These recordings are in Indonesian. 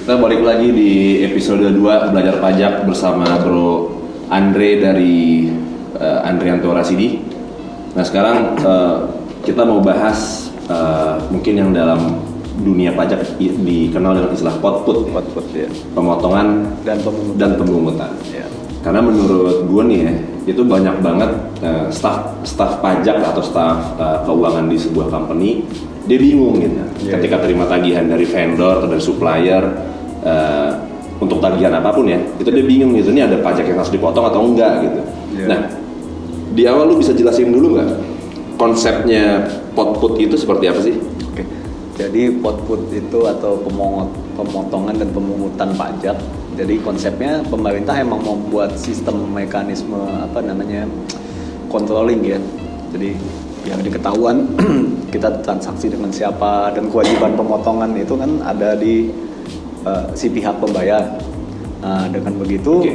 Kita balik lagi di episode 2 Belajar Pajak bersama Bro Andre dari Andrianto Rasidi. Nah sekarang kita mau bahas mungkin yang dalam dunia pajak dikenal dengan istilah potput ya. Pemotongan dan pemungutan. Ya. Karena menurut gue nih ya, itu banyak banget staf pajak atau staf keuangan di sebuah company, dia bingung gitu ketika terima tagihan dari vendor atau dari supplier untuk tagihan apapun ya, itu dia bingung gitu, ini ada pajak yang harus dipotong atau enggak gitu. Nah, di awal lu bisa jelasin dulu nggak konsepnya potput itu seperti apa sih? Oke, jadi potput itu atau pemotongan dan pemungutan pajak. Jadi konsepnya pemerintah emang membuat sistem mekanisme controlling ya. Jadi biar diketahuan kita transaksi dengan siapa, dan kewajiban pemotongan itu kan ada di si pihak pembayar. Nah, dengan begitu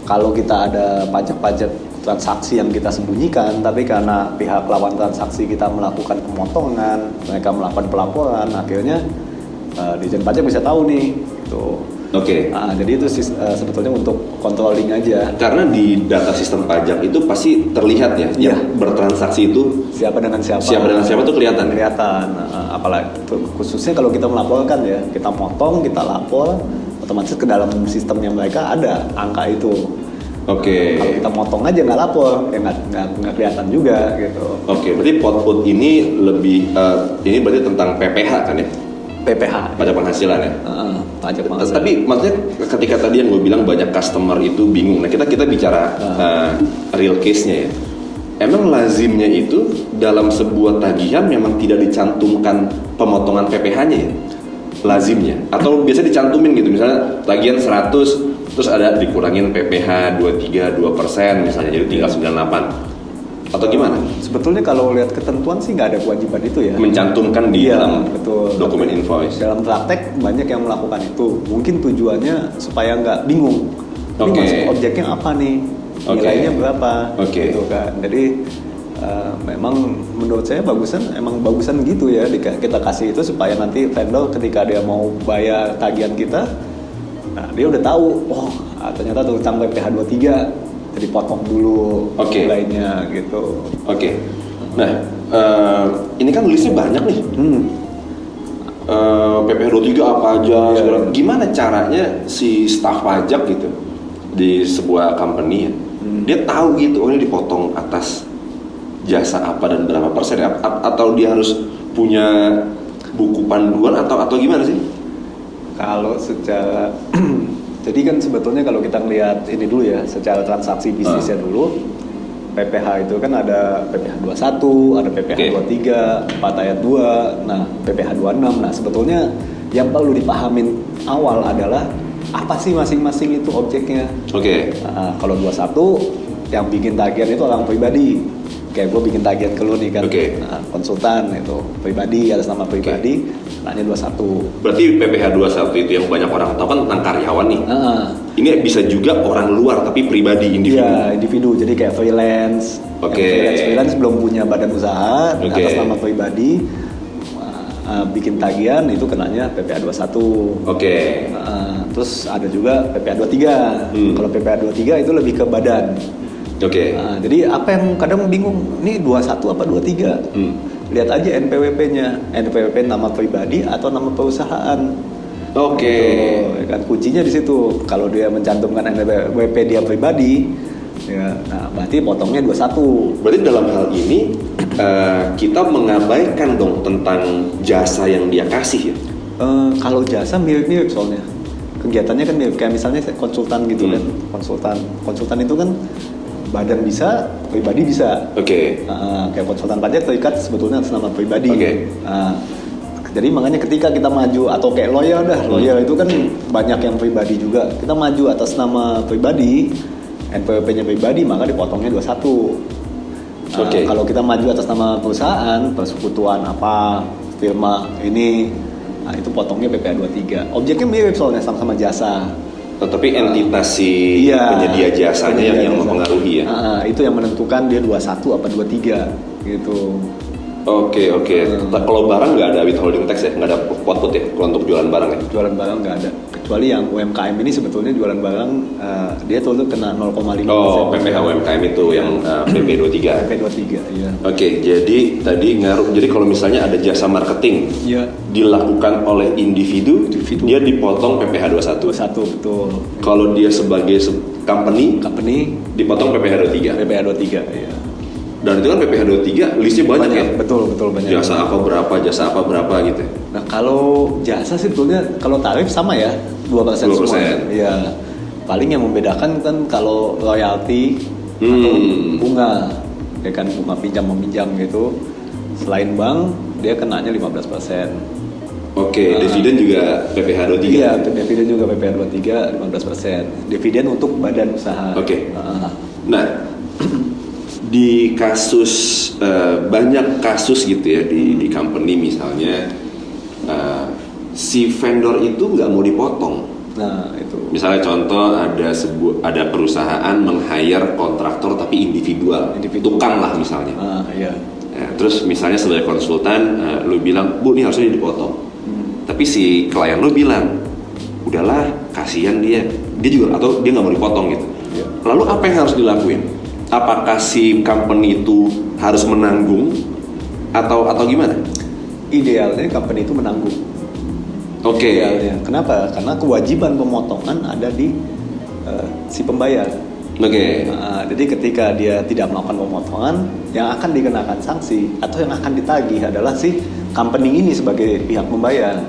kalau kita ada pajak-pajak transaksi yang kita sembunyikan, tapi karena pihak lawan transaksi kita melakukan pemotongan, mereka melakukan pelaporan, akhirnya Dijen Pajak bisa tahu nih gitu. Jadi itu sebetulnya untuk controlling aja. Karena di data sistem pajak itu pasti terlihat ya, yang bertransaksi itu siapa dengan siapa. Siapa dengan siapa itu kelihatan. Apalagi khususnya kalau kita melaporkan ya, kita potong, kita lapor, otomatis ke dalam sistemnya mereka ada angka itu. Kalau kita motong aja nggak lapor, ya nggak kelihatan juga gitu. Berarti potput ini lebih ini berarti tentang PPH kan ya? PPH. Pajak penghasilan ya? Pajak penghasilan. Tapi maksudnya ketika tadi yang gue bilang banyak customer itu bingung. Nah kita bicara real case-nya ya. Emang lazimnya itu dalam sebuah tagihan memang tidak dicantumkan pemotongan PPH-nya ya? Lazimnya? Atau biasa dicantumin gitu, misalnya tagihan 100 terus ada dikurangin PPH 2% misalnya, jadi tinggal 98. Atau gimana? Sebetulnya kalau lihat ketentuan sih nggak ada kewajiban itu ya. Mencantumkan di dalam dokumen invoice. Dalam praktek banyak yang melakukan itu. Mungkin tujuannya supaya nggak bingung. Ini masuk objeknya apa nih? Nilainya berapa? Gitu kan. Jadi memang menurut saya bagusan gitu ya. Kita kasih itu supaya nanti vendor ketika dia mau bayar tagihan kita, nah dia udah tahu. Ternyata tentang PPH 23. Jadi potong dulu nilainya gitu. Nah, ini kan listnya banyak nih. PPH 23 apa aja? Gimana caranya si staf pajak gitu di sebuah company ya? Dia tahu gitu, ini dipotong atas jasa apa dan berapa persen ya? Atau dia harus punya buku panduan atau gimana sih? Kalau secara jadi kan sebetulnya kalau kita ngelihat ini dulu ya, secara transaksi bisnisnya dulu, PPH itu kan ada PPH 21, ada PPH 23, 4 ayat 2, nah PPH 26. Nah sebetulnya yang perlu dipahamin awal adalah apa sih masing-masing itu objeknya. Kalau 21 yang bikin tagihan itu orang pribadi. Kayak gue bikin tagihan ke lu nih kan, konsultan itu pribadi, atas nama pribadi, nanya 21. Berarti PPH 21 itu yang banyak orang tahu kan tentang karyawan nih. Ini bisa juga orang luar tapi pribadi, individu. Iya, individu, jadi kayak freelance. Freelance belum punya badan usaha, atas nama pribadi, bikin tagihan itu kenanya PPH 21. Terus ada juga PPH 23. Kalau PPH 23 itu lebih ke badan. Jadi apa yang kadang bingung, ini 21 apa 23? Lihat aja NPWP-nya, NPWP nama pribadi atau nama perusahaan. Kan kuncinya di situ. Kalau dia mencantumkan NPWP dia pribadi, ya, nah berarti potongnya 21. Berarti dalam hal ini kita mengabaikan dong tentang jasa yang dia kasih ya? Kalau jasa mirip-mirip soalnya. Kegiatannya kan mirip, kayak misalnya konsultan gitu kan. Konsultan itu kan badan bisa, pribadi bisa. Kayak konsultan pajak terikat sebetulnya atas nama pribadi. Jadi makanya ketika kita maju atau kayak lawyer lawyer itu kan banyak yang pribadi juga. Kita maju atas nama pribadi, NPWP-nya pribadi, maka dipotongnya 21. Kalau kita maju atas nama perusahaan, persekutuan apa, firma ini, nah itu potongnya PPH 23. Objeknya mirip soalnya sama-sama jasa. Tapi entitas si penyedia jasanya yang mempengaruhi ya? Itu yang menentukan dia 21 apa 23 gitu. Oke. Kalau barang nggak ada withholding tax ya, nggak ada output ya kalau untuk jualan barang ya? Jualan barang nggak ada, kecuali yang UMKM ini sebetulnya jualan barang dia tuh kena 0,5%. Oh, PPh UMKM itu yang PP23. PP23, iya. Oke, jadi tadi ngaruh. Jadi kalau misalnya ada jasa marketing dilakukan oleh individu, dia dipotong PPh 21. 21, betul. Kalau dia sebagai company dipotong PPh 23. PPh 23, iya. Dan itu kan PPh 23 listnya banyak ya? Betul banyak. Jasa apa berapa gitu. Nah kalau jasa sih sebetulnya kalau tarif sama ya 2% semua. Iya. Paling yang membedakan kan kalau royalti atau bunga, ya kan bunga pinjam meminjam gitu. Selain bank dia kenanya 15%. Oke, dividen juga PPh 23. Iya, dividen juga PPh 23 15%. Dividen untuk badan usaha. Oke. Nah, di kasus banyak kasus gitu ya di company misalnya si vendor itu nggak mau dipotong. Nah itu. Misalnya contoh ada perusahaan meng-hire kontraktor tapi individual, tukang lah misalnya. Iya. Ya, terus misalnya sebagai konsultan lu bilang, Bu ini harusnya dipotong. Tapi si klien lu bilang, udahlah kasihan dia juga atau dia nggak mau dipotong gitu. Iya. Lalu apa yang harus dilakuin? Apakah si company itu harus menanggung atau gimana? Idealnya company itu menanggung. Oke. Idealnya. Kenapa? Karena kewajiban pemotongan ada di si pembayar. Oke. Jadi ketika dia tidak melakukan pemotongan, yang akan dikenakan sanksi atau yang akan ditagih adalah si company ini sebagai pihak pembayar.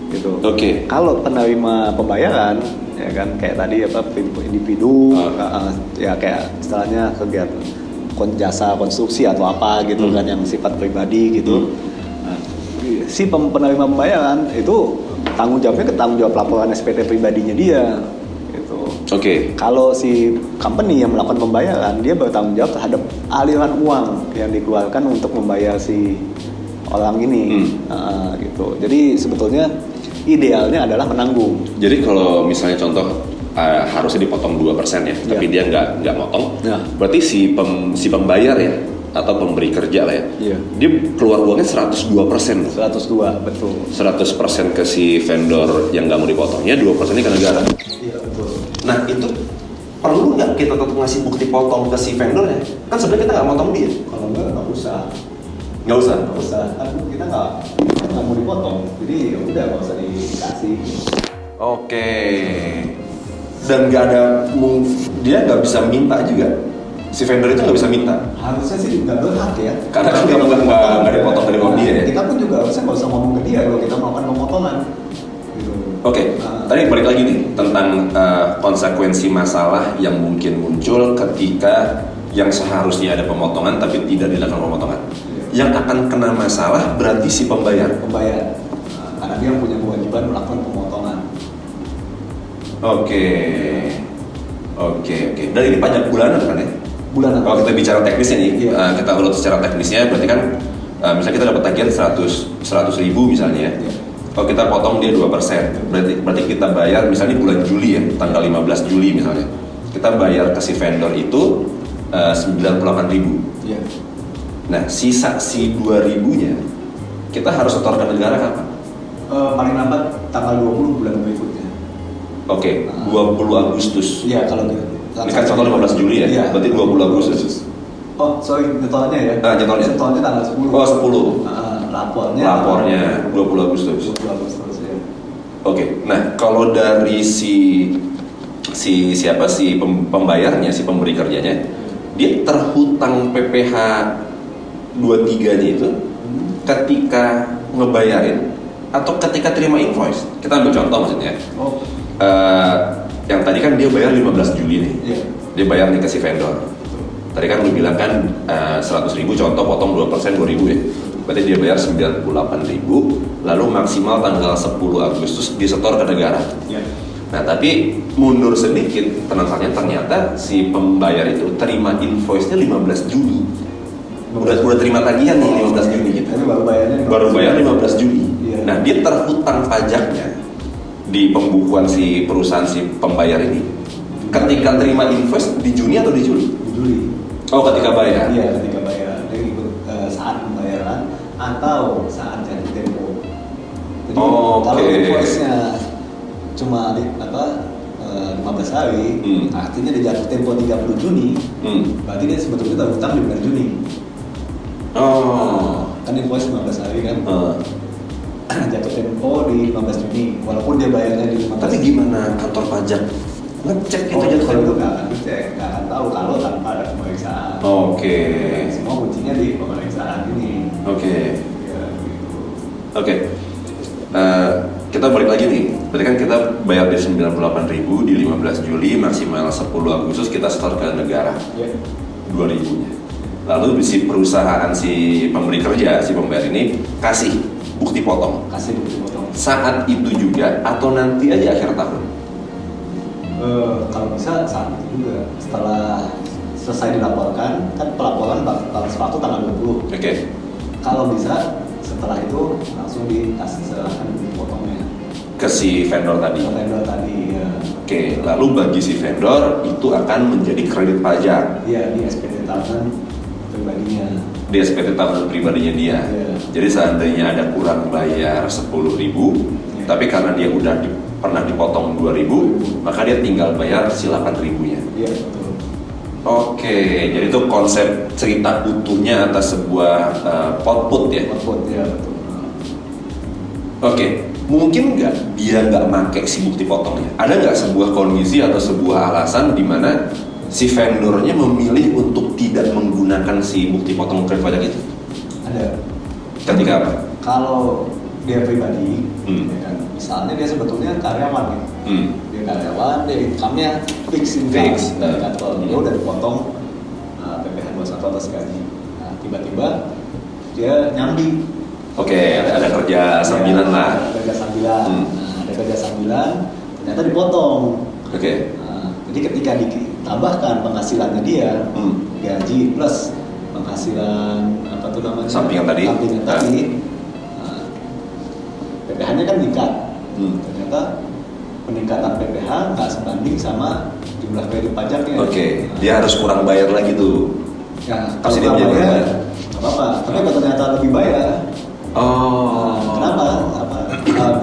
Gitu. Oke. Kalau penerima pembayaran ya kan kayak tadi individu ya kayak istilahnya kegiatan jasa konstruksi atau apa gitu kan yang sifat pribadi gitu. Nah, si penerima pembayaran itu tanggung jawab laporan SPT pribadinya dia gitu. Oke. Kalau si company yang melakukan pembayaran dia bertanggung jawab terhadap aliran uang yang dikeluarkan untuk membayar si orang ini gitu. Jadi sebetulnya idealnya adalah menanggung. Jadi kalau misalnya contoh harusnya dipotong 2% ya, tapi dia nggak motong, berarti si pembayar ya atau pemberi kerja lah ya, dia keluar uangnya 102%. 102, betul. 100% ke si vendor yang nggak mau dipotongnya, 2%-nya ke negara. Iya betul. Nah itu perlu nggak kita tetap ngasih bukti potong ke si vendornya? Kan sebenarnya kita nggak motong dia. Kalau nggak usah. Nggak usah. Kan kita nggak mau dipotong, jadi ya udah nggak usah dikasih. Oke. Dan nggak ada dia nggak bisa minta juga. Si vendor itu nggak bisa minta. Harusnya sih nggak berhak ya. Karena kan dia nggak dipotong dari uang dia ya. Kita pun juga harusnya nggak usah ngomong ke dia kalau kita melakukan pemotongan. Gitu. Oke. Tadi balik lagi nih tentang konsekuensi masalah yang mungkin muncul ketika yang seharusnya ada pemotongan tapi tidak dilakukan pemotongan. Yang akan kena masalah berarti si pembayar. Karena dia punya kewajiban melakukan pemotongan. Oke. Dan ini pajak bulanan kan ya? Bulanan. Kalau kita bicara teknisnya nih, kita urut secara teknisnya berarti kan misalnya kita dapat tagihan 100 ribu misalnya ya. Kalau kita potong dia 2%, berarti kita bayar misalnya bulan Juli ya, tanggal 15 Juli misalnya. Kita bayar ke si vendor itu 98 ribu. Nah, sisa si 2.000-nya kita harus setor ke negara kapan? Paling lambat tanggal 20 bulan berikutnya. Oke, 20 Agustus. Iya, kalau gitu. Ini kan contoh 15 Juli ya? Iya. Berarti 20 Agustus. Oh, sorry, nyetornya ya? Nyetornya tanggal 10. Oh, 10. Lapornya 20 Agustus. 20 Agustus ya. Oke, nah kalau dari si pembayarnya, si pemberi kerjanya, dia terhutang PPh 23-nya itu ketika ngebayarin atau ketika terima invoice. Kita ambil contoh maksudnya. Yang tadi kan dia bayar 15 Juli nih. Dia bayar nih ke si vendor. Tadi kan lu bilang kan 100 ribu contoh potong 2% 2 ribu ya. Berarti dia bayar 98 ribu, lalu maksimal tanggal 10 Agustus disetor ke negara. Nah tapi mundur sedikit, ternyata si pembayar itu terima invoice-nya 15 Juli. Udah terima tagihan nih 15 Juni gitu. Baru bayar 15 Juli. Nah, dia terhutang pajaknya di pembukuan si perusahaan si pembayar ini. Ketika terima invoice di Juni atau di Juli? Di Juli. Oh, ketika bayar. Iya, ketika bayar. Dia ikut saat pembayaran atau saat jatuh tempo. Jadi Oke. kalau invoice-nya cuma 15 hari, artinya dia jatuh tempo 30 Juni, berarti dia sebetulnya udah hutang di bulan Juni. Kan invoice 15 hari kan. Jatuh tempo di 15 Juni, walaupun dia bayarnya di 15. Tapi gimana kantor pajak ngecek itu jatuh kalau tempo? itu nggak akan dicek, nggak akan tahu kalau tanpa ada pemeriksaan. Oke. Semua kuncinya di pemeriksaan ini. Oke. Ya, gitu. Oke. Kita balik lagi nih. Berarti kan kita bayar di 98.000 di 15 Juli, maksimal 10 Agustus kita setor ke negara. Ya. 2.000-nya. Lalu si perusahaan, si pemberi kerja, si pembayar ini kasih bukti potong. Kasih bukti potong. Saat itu juga atau nanti aja akhir tahun? Kalau bisa saat itu juga, setelah selesai dilaporkan, kan pelaporan sepatu tanggal 20. Oke. Kalau bisa setelah itu langsung serahkan bukti potongnya Ke si vendor tadi. ke vendor tadi ya. Oke, lalu bagi si vendor itu akan menjadi kredit pajak Iya, di SPT tahunan pribadinya. di SPT tahunan pribadinya dia. Iya. Jadi seandainya ada kurang bayar 10.000, Iya. tapi karena dia udah pernah dipotong 2.000, maka dia tinggal bayar si 8.000-nya. Iya, betul. Oke, jadi itu konsep cerita utuhnya atas sebuah output ya. Output ya, betul. Oke, mungkin nggak dia nggak make si bukti potongnya? Ada nggak sebuah kondisi atau sebuah alasan di mana si vendornya memilih untuk tidak menggunakan si bukti potong kredit pajak itu? Ada. Ketika apa? Kalau dia pribadi, Hmm. ya kan, misalnya dia sebetulnya karyawan ya. Dia karyawan, dia income-nya fix income Fix. dari kantor. Dia udah dipotong PPh 21 atas gaji. Nah, tiba-tiba dia nyambi. Oke, ada kerja sambilan lah. Ada kerja sambilan. Ada kerja sambilan, ternyata dipotong. Oke. Nah, jadi ketika ditambahkan penghasilannya dia, gaji plus penghasilan apa tuh namanya? Sampingan tadi. Sampingan tadi. Nah, PPh-nya kan meningkat. Ternyata peningkatan PPh nggak sebanding sama jumlah kredit pajaknya. Oke, Nah, dia harus kurang bayar lagi tuh. ya, Pasti dia kalau menjadi bayar, bayar. nggak apa-apa. Tapi kalau ternyata lebih bayar, kenapa?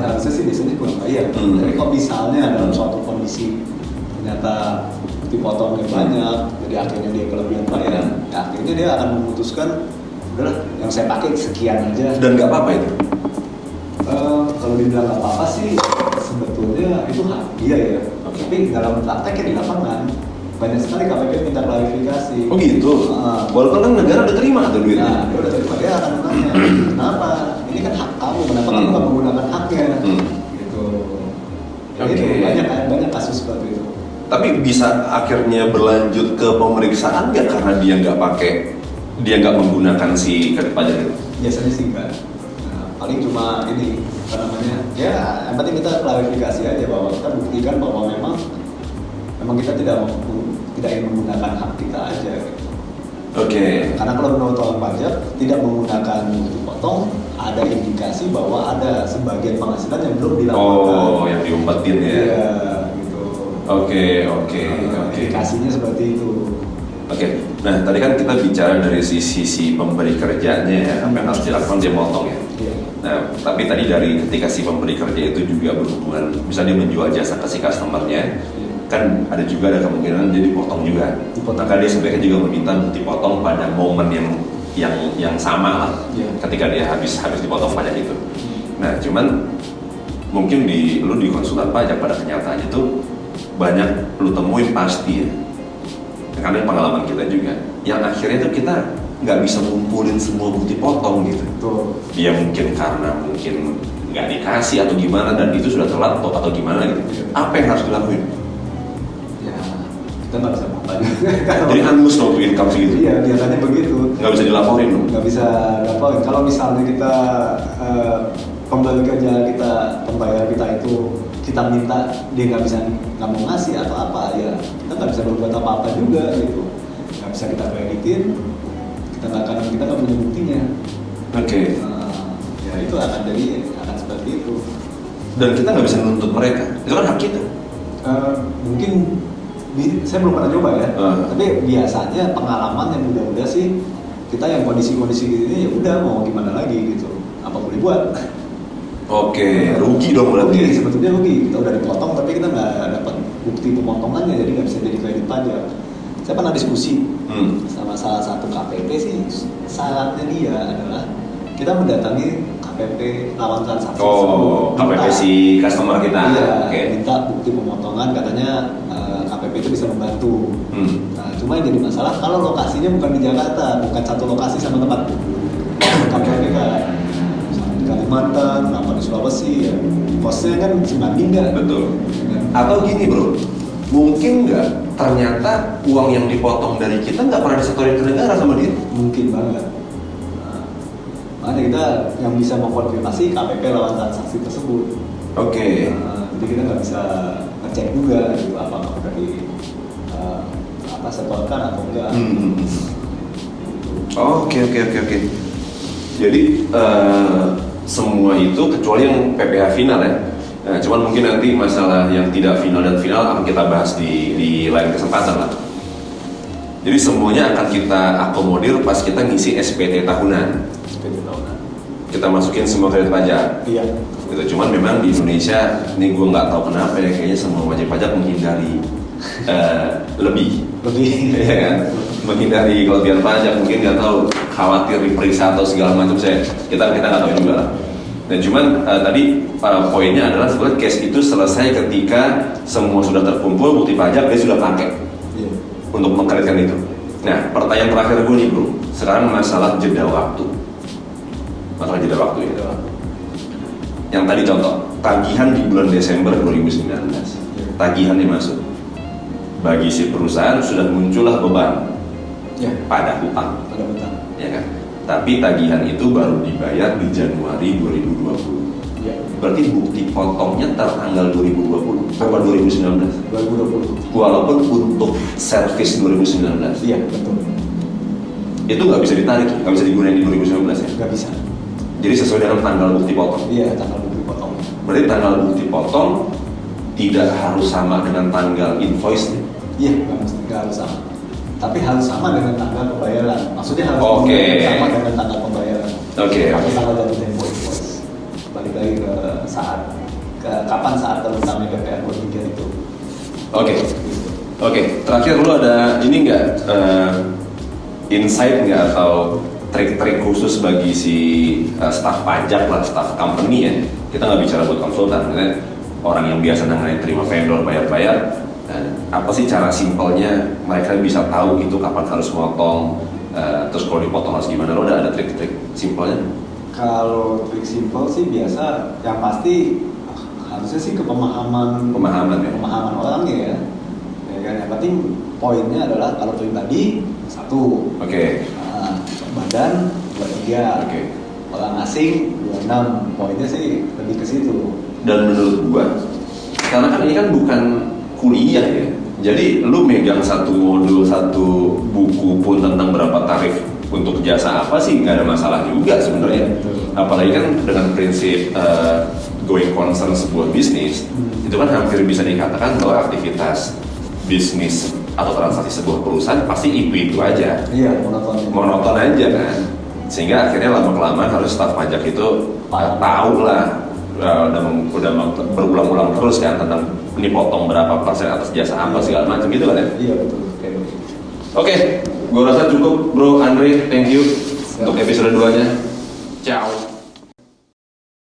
Harusnya sih biasanya kurang bayar. Tapi kalau misalnya dalam suatu kondisi ternyata dipotongnya banyak, jadi akhirnya dia kelebihan bayar, ya akhirnya dia akan memutuskan, udahlah, yang saya pakai sekian aja. Dan nggak apa-apa itu. Kalau dibilang nggak apa-apa sih, sebetulnya itu hak dia ya. Oke. Tapi dalam prakteknya di lapangan banyak sekali KPP minta klarifikasi. Oh gitu. Walaupun kan negara udah terima tuh duitnya. Nah, dia udah terima, dia akan nanya, kenapa? Ini kan hak kamu, kenapa kamu nggak menggunakan haknya? Gitu. Jadi Oke. banyak kasus seperti itu. Tapi bisa akhirnya berlanjut ke pemeriksaan nggak karena dia nggak menggunakan si kredit pajak itu? Biasanya sih enggak. Nah, paling cuma ini apa namanya? Ya, yang penting kita klarifikasi aja bahwa kita buktikan bahwa memang kita tidak ingin menggunakan hak kita aja. Gitu. Oke. Karena kalau menurut orang pajak tidak menggunakan bukti potong, ada indikasi bahwa ada sebagian penghasilan yang belum dilaporkan. Oh, yang diumpetin ya. Iya, gitu. Oke. Indikasinya seperti itu. Oke. Nah, tadi kan kita bicara dari sisi pemberi kerjanya ya, apa yang harus dilakukan dia motong ya. Iya. Nah, tapi tadi dari ketika si pemberi kerja itu juga berhubungan, bisa dia menjual jasa ke si customernya, kan ada kemungkinan dia dipotong juga. Maka dia sebaiknya juga meminta dipotong pada momen yang sama lah, ketika dia habis dipotong pajak itu. Nah, cuman mungkin lu di konsultan pajak pada kenyataannya itu banyak lu temuin pasti ya. Karena pengalaman kita juga, yang akhirnya tuh kita nggak bisa ngumpulin semua bukti potong gitu. Betul. Dia mungkin nggak dikasih atau gimana, dan itu sudah telat atau gimana gitu. Apa yang harus dilakuin? Ya, kita nggak bisa apa Jadi hangus dong tuh income segitu. Iya, biasanya begitu. Nggak bisa dilaporin dong. Nggak bisa laporin. Kalau misalnya kita pembeli kerja kita, pembayar kita itu kita minta dia nggak mau ngasih atau apa, ya kita nggak bisa berbuat apa-apa juga gitu. Nggak bisa kita kreditin, kita nggak punya buktinya. Oke. Ya itu akan seperti itu. Dan kita nggak bisa menuntut mereka. Itu kan hak kita. Mungkin saya belum pernah coba ya, tapi biasanya pengalaman yang udah sih kita yang kondisi-kondisi ini ya udah mau gimana lagi gitu, apa boleh buat. Oke, rugi dong berarti. Rugi, sebetulnya rugi. Kita udah dipotong tapi kita nggak dapat bukti pemotongannya, jadi nggak bisa jadi kredit pajak. Saya pernah diskusi sama salah satu KPP sih, syaratnya dia adalah kita mendatangi KPP lawan transaksi. Oh, KPP si customer kita. Iya, Oke. minta bukti pemotongan, katanya KPP itu bisa membantu. Nah, cuma yang jadi masalah kalau lokasinya bukan di Jakarta, bukan satu lokasi sama tempat KPP kan. Kalimantan, apa di Sulawesi ya, kosnya kan sebanding nggak? Betul. Ya. Atau gini bro, mungkin nggak ternyata uang yang dipotong dari kita nggak pernah disetorin ke negara sama dia? Mungkin banget. Nah, makanya kita yang bisa mengkonfirmasi KPP lawan transaksi tersebut. Oke. Jadi kita nggak bisa ngecek juga gitu apakah udah di setorkan atau enggak. Oke. Jadi semua itu kecuali yang PPh final ya. Nah, cuman mungkin nanti masalah yang tidak final dan final akan kita bahas di lain kesempatan lah. Jadi semuanya akan kita akomodir pas kita ngisi SPT tahunan. SPT tahunan. Kita masukin semua kredit pajak. Iya. Gitu. Cuman memang di Indonesia, ini gue nggak tahu kenapa ya, kayaknya semua wajib pajak menghindari lebih, ya kan? Menghindari kelebihan pajak, mungkin nggak tahu, khawatir diperiksa atau segala macam. Kita nggak tahu juga lah. Dan cuman tadi poinnya adalah sebenarnya case itu selesai ketika semua sudah terkumpul, bukti pajak dia sudah pakai untuk mengkreditkan itu. Nah, pertanyaan terakhir gue nih bro, sekarang masalah jeda waktu. Masalah jeda waktu ya. Yang tadi contoh, tagihan di bulan Desember 2019, tagihannya masuk. Bagi si perusahaan sudah muncullah beban pada hutang, ya kan? Tapi tagihan itu baru dibayar di Januari 2020. Ya. Berarti bukti potongnya tertanggal 2020 apa 2019? 2020. Walaupun untuk servis 2019. Iya, betul. Itu nggak bisa ditarik, nggak bisa digunakan di 2019 ya? Nggak bisa. Jadi sesuai dengan tanggal bukti potong. Iya, tanggal bukti potong. Berarti tanggal bukti potong tidak harus sama dengan tanggal invoice-nya. Iya, nggak harus sama. Tapi harus sama dengan tanggal pembayaran. Maksudnya harus sama dengan tanggal pembayaran. Oke. Tapi tanggal jatuh tempo invoice. Balik lagi ke kapan saat terutama PPh 23 itu. Oke. Terakhir lu ada ini nggak insight nggak atau trik-trik khusus bagi si staf pajak lah, staf company ya? Kita nggak bicara buat konsultan, kan? Orang yang biasa nanganin terima vendor bayar-bayar. Apa sih cara simpelnya mereka bisa tahu itu kapan harus motong, terus kalau dipotong harus gimana? Lo ada trik-trik simpelnya? Kalau trik simpel sih biasa, yang pasti harusnya sih ke pemahaman orangnya ya. Ya kan, yang penting poinnya adalah kalau pribadi 1. Oke. Badan 23. Oke. Orang asing 26. Poinnya sih lebih ke situ. Dan menurut gua, karena kan ini kan bukan kuliah ya, jadi lu megang satu modul, satu buku pun tentang berapa tarif untuk jasa apa sih nggak ada masalah juga sebenarnya. Apalagi kan dengan prinsip going concern sebuah bisnis, itu kan hampir bisa dikatakan bahwa aktivitas bisnis atau transaksi sebuah perusahaan pasti itu aja. Iya, monoton aja kan, sehingga akhirnya lama-kelamaan harus staf pajak itu tahu lah, udah berulang-ulang terus kan tentang ini potong berapa persen atas jasa apa segala macam gitu kan ya? Iya betul. Oke, gue rasa cukup bro Andre, thank you untuk episode 2-nya. Ciao.